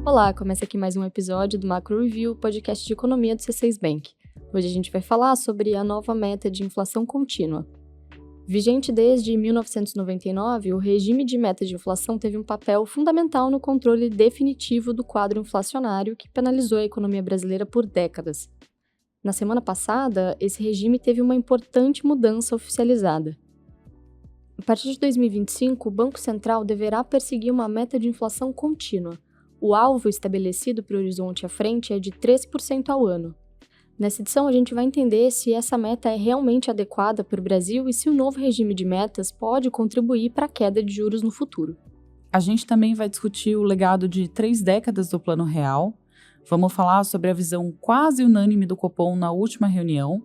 Olá, começa aqui mais um episódio do Macro Review, podcast de economia do C6 Bank. Hoje a gente vai falar sobre a nova meta de inflação contínua. Vigente desde 1999, o regime de meta de inflação teve um papel fundamental no controle definitivo do quadro inflacionário que penalizou a economia brasileira por décadas. Na semana passada, esse regime teve uma importante mudança oficializada. A partir de 2025, o Banco Central deverá perseguir uma meta de inflação contínua. O alvo estabelecido para o horizonte à frente é de 3% ao ano. Nessa edição, a gente vai entender se essa meta é realmente adequada para o Brasil e se o novo regime de metas pode contribuir para a queda de juros no futuro. A gente também vai discutir o legado de 3 décadas do Plano Real, vamos falar sobre a visão quase unânime do Copom na última reunião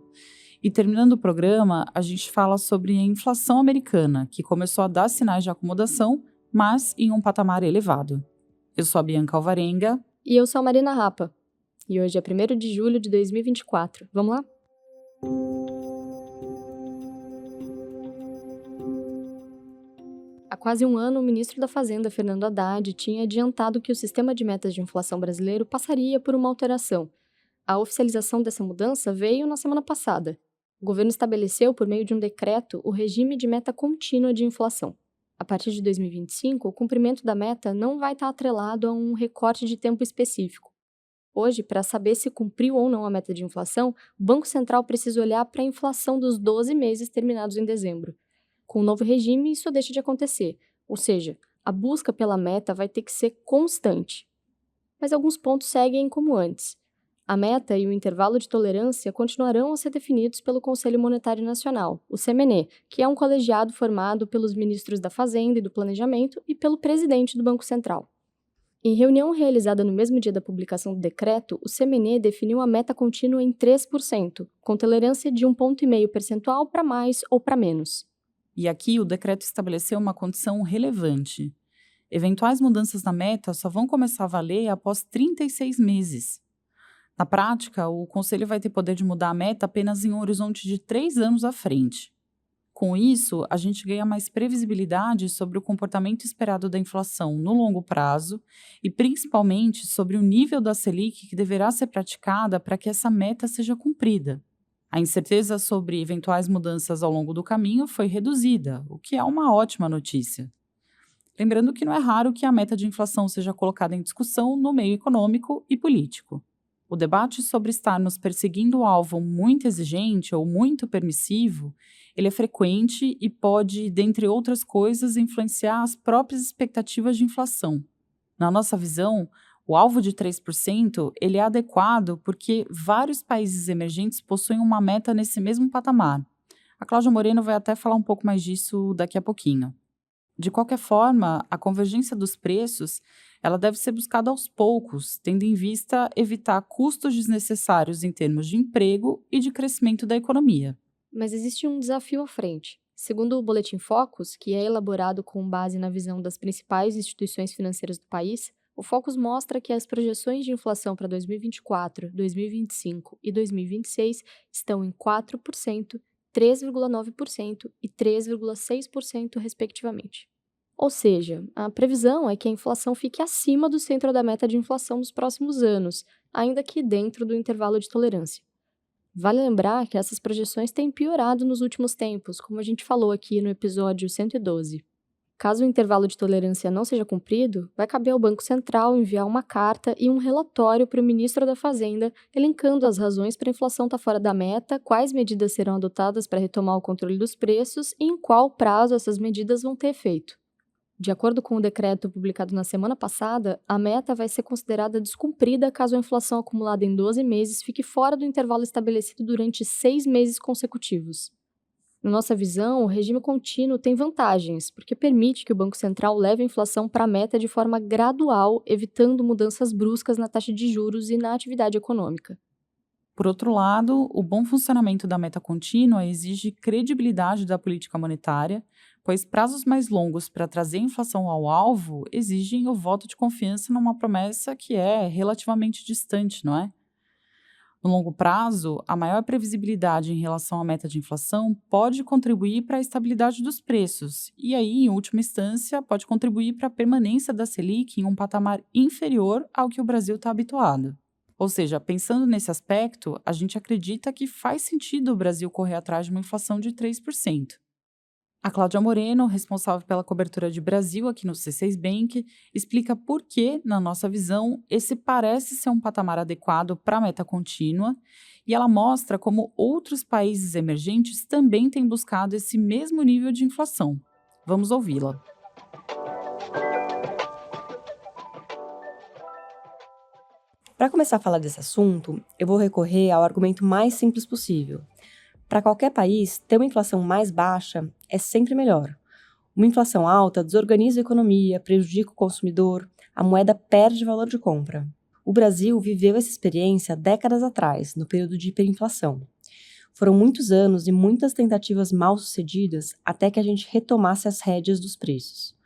e, terminando o programa, a gente fala sobre a inflação americana, que começou a dar sinais de acomodação, mas em um patamar elevado. Eu sou a Bianca Alvarenga. E eu sou a Marina Rapa. E hoje é 1º de julho de 2024. Vamos lá? Há quase um ano, o ministro da Fazenda, Fernando Haddad, tinha adiantado que o sistema de metas de inflação brasileiro passaria por uma alteração. A oficialização dessa mudança veio na semana passada. O governo estabeleceu, por meio de um decreto, o regime de meta contínua de inflação. A partir de 2025, o cumprimento da meta não vai estar atrelado a um recorte de tempo específico. Hoje, para saber se cumpriu ou não a meta de inflação, o Banco Central precisa olhar para a inflação dos 12 meses terminados em dezembro. Com o novo regime, isso deixa de acontecer, ou seja, a busca pela meta vai ter que ser constante. Mas alguns pontos seguem como antes. A meta e o intervalo de tolerância continuarão a ser definidos pelo Conselho Monetário Nacional, o CMN, que é um colegiado formado pelos ministros da Fazenda e do Planejamento e pelo presidente do Banco Central. Em reunião realizada no mesmo dia da publicação do decreto, o CMN definiu a meta contínua em 3%, com tolerância de 1,5 percentual para mais ou para menos. E aqui o decreto estabeleceu uma condição relevante. Eventuais mudanças na meta só vão começar a valer após 36 meses. Na prática, o Conselho vai ter poder de mudar a meta apenas em um horizonte de 3 anos à frente. Com isso, a gente ganha mais previsibilidade sobre o comportamento esperado da inflação no longo prazo e, principalmente, sobre o nível da Selic que deverá ser praticada para que essa meta seja cumprida. A incerteza sobre eventuais mudanças ao longo do caminho foi reduzida, o que é uma ótima notícia. Lembrando que não é raro que a meta de inflação seja colocada em discussão no meio econômico e político. O debate sobre estarmos perseguindo um alvo muito exigente ou muito permissivo, ele é frequente e pode, dentre outras coisas, influenciar as próprias expectativas de inflação. Na nossa visão, o alvo de 3% ele é adequado porque vários países emergentes possuem uma meta nesse mesmo patamar. A Cláudia Moreno vai até falar um pouco mais disso daqui a pouquinho. De qualquer forma, a convergência dos preços ela deve ser buscada aos poucos, tendo em vista evitar custos desnecessários em termos de emprego e de crescimento da economia. Mas existe um desafio à frente. Segundo o Boletim Focus, que é elaborado com base na visão das principais instituições financeiras do país, o Focus mostra que as projeções de inflação para 2024, 2025 e 2026 estão em 4%, 3,9% e 3,6%, respectivamente. Ou seja, a previsão é que a inflação fique acima do centro da meta de inflação nos próximos anos, ainda que dentro do intervalo de tolerância. Vale lembrar que essas projeções têm piorado nos últimos tempos, como a gente falou aqui no episódio 112. Caso o intervalo de tolerância não seja cumprido, vai caber ao Banco Central enviar uma carta e um relatório para o ministro da Fazenda, elencando as razões para a inflação estar fora da meta, quais medidas serão adotadas para retomar o controle dos preços e em qual prazo essas medidas vão ter efeito. De acordo com o decreto publicado na semana passada, a meta vai ser considerada descumprida caso a inflação acumulada em 12 meses fique fora do intervalo estabelecido durante 6 meses consecutivos. Na nossa visão, o regime contínuo tem vantagens, porque permite que o Banco Central leve a inflação para a meta de forma gradual, evitando mudanças bruscas na taxa de juros e na atividade econômica. Por outro lado, o bom funcionamento da meta contínua exige credibilidade da política monetária, pois prazos mais longos para trazer a inflação ao alvo exigem o voto de confiança numa promessa que é relativamente distante, não é? No longo prazo, a maior previsibilidade em relação à meta de inflação pode contribuir para a estabilidade dos preços e aí, em última instância, pode contribuir para a permanência da Selic em um patamar inferior ao que o Brasil está habituado. Ou seja, pensando nesse aspecto, a gente acredita que faz sentido o Brasil correr atrás de uma inflação de 3%. A Cláudia Moreno, responsável pela cobertura de Brasil aqui no C6 Bank, explica por que, na nossa visão, esse parece ser um patamar adequado para a meta contínua e ela mostra como outros países emergentes também têm buscado esse mesmo nível de inflação. Vamos ouvi-la. Para começar a falar desse assunto, eu vou recorrer ao argumento mais simples possível. Para qualquer país, ter uma inflação mais baixa é sempre melhor. Uma inflação alta desorganiza a economia, prejudica o consumidor, a moeda perde valor de compra. O Brasil viveu essa experiência décadas atrás, no período de hiperinflação. Foram muitos anos e muitas tentativas mal-sucedidas até que a gente retomasse as rédeas dos preços.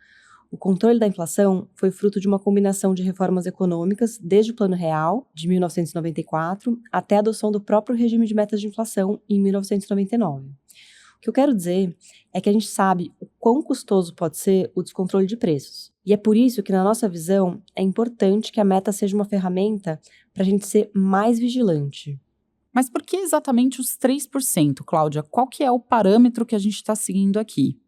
O controle da inflação foi fruto de uma combinação de reformas econômicas, desde o Plano Real, de 1994, até a adoção do próprio regime de metas de inflação, em 1999. O que eu quero dizer é que a gente sabe o quão custoso pode ser o descontrole de preços. E é por isso que, na nossa visão, é importante que a meta seja uma ferramenta para a gente ser mais vigilante. Mas por que exatamente os 3%, Cláudia? Qual que é o parâmetro que a gente está seguindo aqui?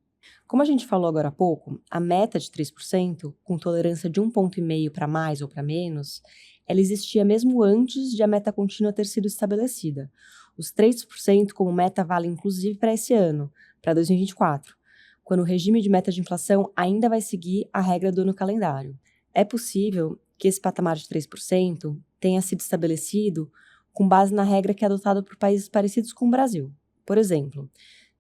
Como a gente falou agora há pouco, a meta de 3%, com tolerância de 1,5 ponto para mais ou para menos, ela existia mesmo antes de a meta contínua ter sido estabelecida. Os 3% como meta vale inclusive para esse ano, para 2024, quando o regime de meta de inflação ainda vai seguir a regra do ano calendário. É possível que esse patamar de 3% tenha sido estabelecido com base na regra que é adotada por países parecidos com o Brasil. Por exemplo,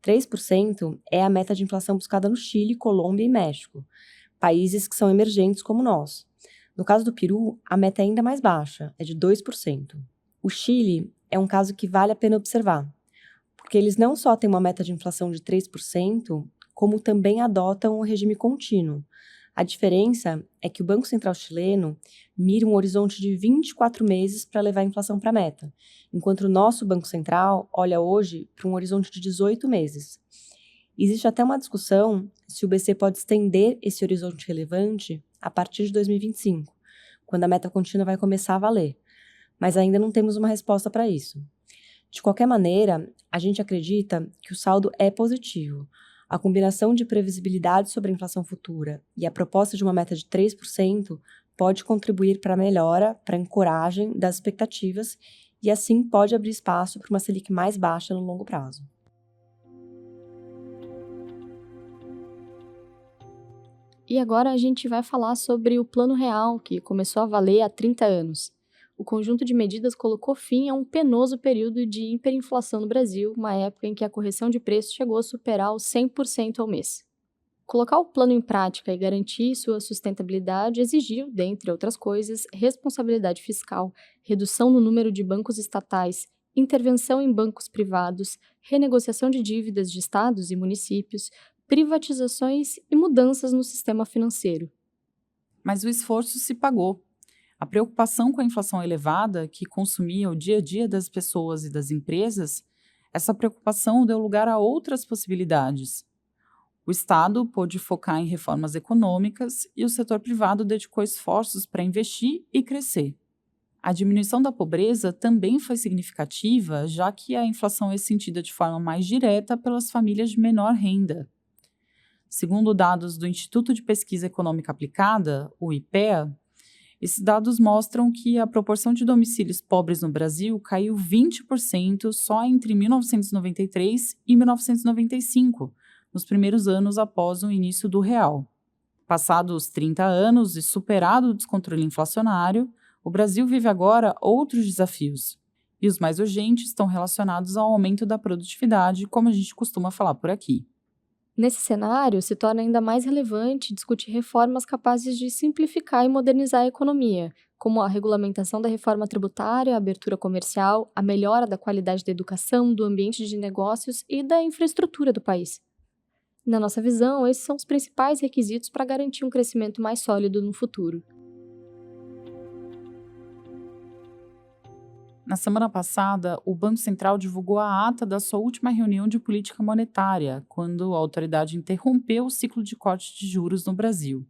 3% é a meta de inflação buscada no Chile, Colômbia e México, países que são emergentes como nós. No caso do Peru, a meta é ainda mais baixa, é de 2%. O Chile é um caso que vale a pena observar, porque eles não só têm uma meta de inflação de 3%, como também adotam o regime contínuo. A diferença é que o Banco Central chileno mira um horizonte de 24 meses para levar a inflação para a meta, enquanto o nosso Banco Central olha hoje para um horizonte de 18 meses. Existe até uma discussão se o BC pode estender esse horizonte relevante a partir de 2025, quando a meta contínua vai começar a valer, mas ainda não temos uma resposta para isso. De qualquer maneira, a gente acredita que o saldo é positivo. A combinação de previsibilidade sobre a inflação futura e a proposta de uma meta de 3% pode contribuir para a melhora, para a ancoragem das expectativas e assim pode abrir espaço para uma Selic mais baixa no longo prazo. E agora a gente vai falar sobre o Plano Real, que começou a valer há 30 anos. O conjunto de medidas colocou fim a um penoso período de hiperinflação no Brasil, uma época em que a correção de preços chegou a superar os 100% ao mês. Colocar o plano em prática e garantir sua sustentabilidade exigiu, dentre outras coisas, responsabilidade fiscal, redução no número de bancos estatais, intervenção em bancos privados, renegociação de dívidas de estados e municípios, privatizações e mudanças no sistema financeiro. Mas o esforço se pagou. A preocupação com a inflação elevada, que consumia o dia a dia das pessoas e das empresas, essa preocupação deu lugar a outras possibilidades. O Estado pôde focar em reformas econômicas e o setor privado dedicou esforços para investir e crescer. A diminuição da pobreza também foi significativa, já que a inflação é sentida de forma mais direta pelas famílias de menor renda. Segundo dados do Instituto de Pesquisa Econômica Aplicada, o IPEA, esses dados mostram que a proporção de domicílios pobres no Brasil caiu 20% só entre 1993 e 1995, nos primeiros anos após o início do real. Passados 30 anos e superado o descontrole inflacionário, o Brasil vive agora outros desafios. E os mais urgentes estão relacionados ao aumento da produtividade, como a gente costuma falar por aqui. Nesse cenário, se torna ainda mais relevante discutir reformas capazes de simplificar e modernizar a economia, como a regulamentação da reforma tributária, a abertura comercial, a melhora da qualidade da educação, do ambiente de negócios e da infraestrutura do país. Na nossa visão, esses são os principais requisitos para garantir um crescimento mais sólido no futuro. Na semana passada, o Banco Central divulgou a ata da sua última reunião de política monetária, quando a autoridade interrompeu o ciclo de corte de juros no Brasil.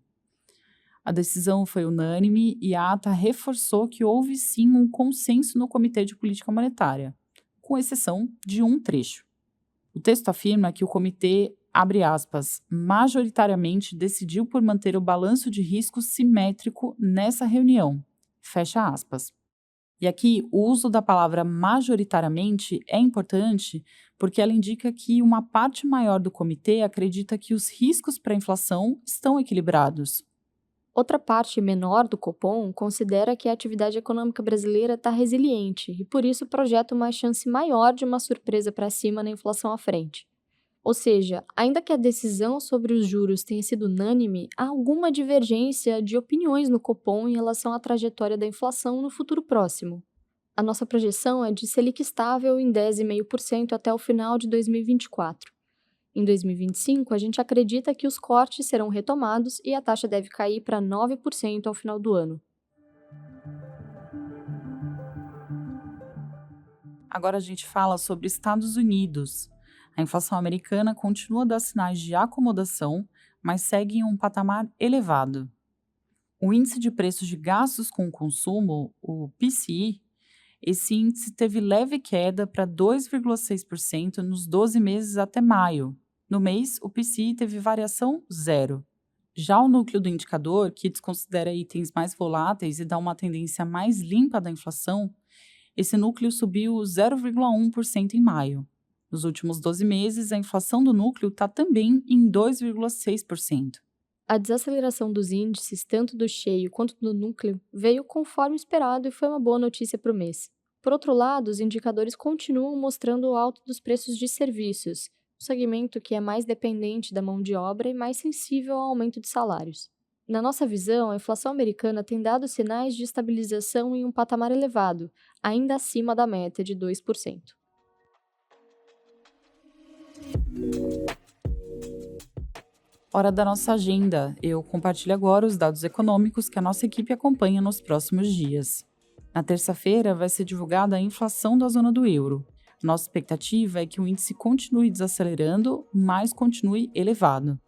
A decisão foi unânime e a ata reforçou que houve sim um consenso no Comitê de Política Monetária, com exceção de um trecho. O texto afirma que o comitê, abre aspas, majoritariamente decidiu por manter o balanço de risco simétrico nessa reunião, fecha aspas. E aqui, o uso da palavra majoritariamente é importante porque ela indica que uma parte maior do comitê acredita que os riscos para a inflação estão equilibrados. Outra parte menor do Copom considera que a atividade econômica brasileira está resiliente e, por isso, projeta uma chance maior de uma surpresa para cima na inflação à frente. Ou seja, ainda que a decisão sobre os juros tenha sido unânime, há alguma divergência de opiniões no Copom em relação à trajetória da inflação no futuro próximo. A nossa projeção é de Selic estável em 10,5% até o final de 2024. Em 2025, a gente acredita que os cortes serão retomados e a taxa deve cair para 9% ao final do ano. Agora a gente fala sobre Estados Unidos. A inflação americana continua a dar sinais de acomodação, mas segue em um patamar elevado. O índice de preços de gastos com o consumo, o PCE, esse índice teve leve queda para 2,6% nos 12 meses até maio. No mês, o PCE teve variação zero. Já o núcleo do indicador, que desconsidera itens mais voláteis e dá uma tendência mais limpa da inflação, esse núcleo subiu 0,1% em maio. Nos últimos 12 meses, a inflação do núcleo está também em 2,6%. A desaceleração dos índices, tanto do cheio quanto do núcleo, veio conforme esperado e foi uma boa notícia para o mês. Por outro lado, os indicadores continuam mostrando o alto dos preços de serviços, um segmento que é mais dependente da mão de obra e mais sensível ao aumento de salários. Na nossa visão, a inflação americana tem dado sinais de estabilização em um patamar elevado, ainda acima da meta de 2%. Hora da nossa agenda. Eu compartilho agora os dados econômicos que a nossa equipe acompanha nos próximos dias. Na terça-feira vai ser divulgada a inflação da zona do euro. Nossa expectativa é que o índice continue desacelerando, mas continue elevado.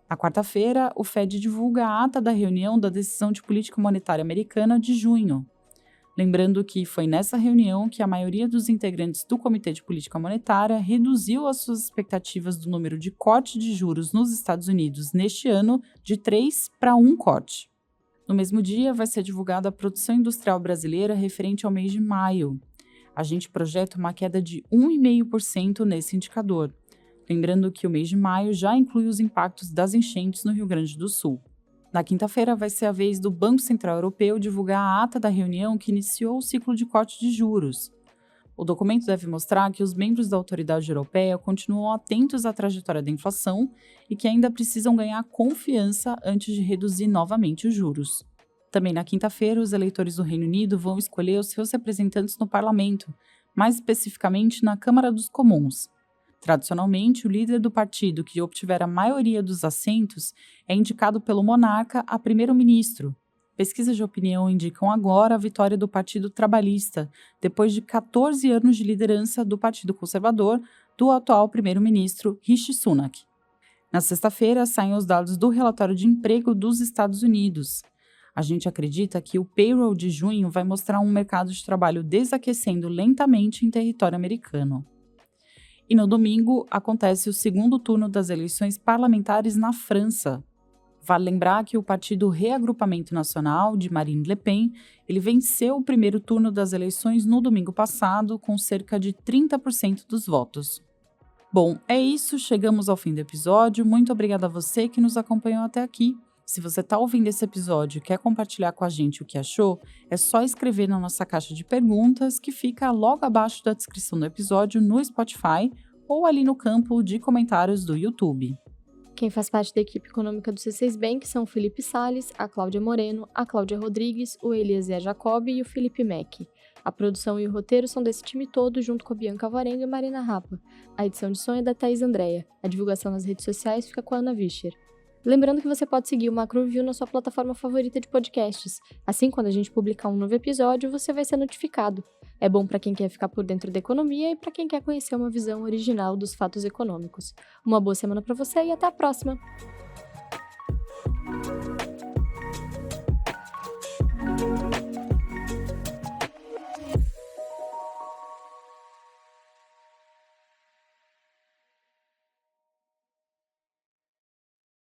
Na quarta-feira, o Fed divulga a ata da reunião da decisão de política monetária americana de junho. Lembrando que foi nessa reunião que a maioria dos integrantes do Comitê de Política Monetária reduziu as suas expectativas do número de corte de juros nos Estados Unidos neste ano de 3 para 1 corte. No mesmo dia, vai ser divulgada a produção industrial brasileira referente ao mês de maio. A gente projeta uma queda de 1,5% nesse indicador. Lembrando que o mês de maio já inclui os impactos das enchentes no Rio Grande do Sul. Na quinta-feira vai ser a vez do Banco Central Europeu divulgar a ata da reunião que iniciou o ciclo de corte de juros. O documento deve mostrar que os membros da autoridade europeia continuam atentos à trajetória da inflação e que ainda precisam ganhar confiança antes de reduzir novamente os juros. Também na quinta-feira, os eleitores do Reino Unido vão escolher os seus representantes no parlamento, mais especificamente na Câmara dos Comuns. Tradicionalmente, o líder do partido que obtiver a maioria dos assentos é indicado pelo monarca a primeiro-ministro. Pesquisas de opinião indicam agora a vitória do Partido Trabalhista, depois de 14 anos de liderança do Partido Conservador do atual primeiro-ministro Rishi Sunak. Na sexta-feira, saem os dados do relatório de emprego dos Estados Unidos. A gente acredita que o payroll de junho vai mostrar um mercado de trabalho desaquecendo lentamente em território americano. E no domingo, acontece o segundo turno das eleições parlamentares na França. Vale lembrar que o Partido Reagrupamento Nacional, de Marine Le Pen, ele venceu o primeiro turno das eleições no domingo passado, com cerca de 30% dos votos. Bom, é isso, chegamos ao fim do episódio. Muito obrigada a você que nos acompanhou até aqui. Se você está ouvindo esse episódio e quer compartilhar com a gente o que achou, é só escrever na nossa caixa de perguntas, que fica logo abaixo da descrição do episódio no Spotify ou ali no campo de comentários do YouTube. Quem faz parte da equipe econômica do C6 Bank são o Felipe Salles, a Cláudia Moreno, a Cláudia Rodrigues, o Eliezer Jacob e o Felipe Mack. A produção e o roteiro são desse time todo, junto com a Bianca Varenga e Marina Rapa. A edição de som é da Thaís Andréa. A divulgação nas redes sociais fica com a Ana Vischer. Lembrando que você pode seguir o Macro Review na sua plataforma favorita de podcasts. Assim, quando a gente publicar um novo episódio, você vai ser notificado. É bom para quem quer ficar por dentro da economia e para quem quer conhecer uma visão original dos fatos econômicos. Uma boa semana para você e até a próxima!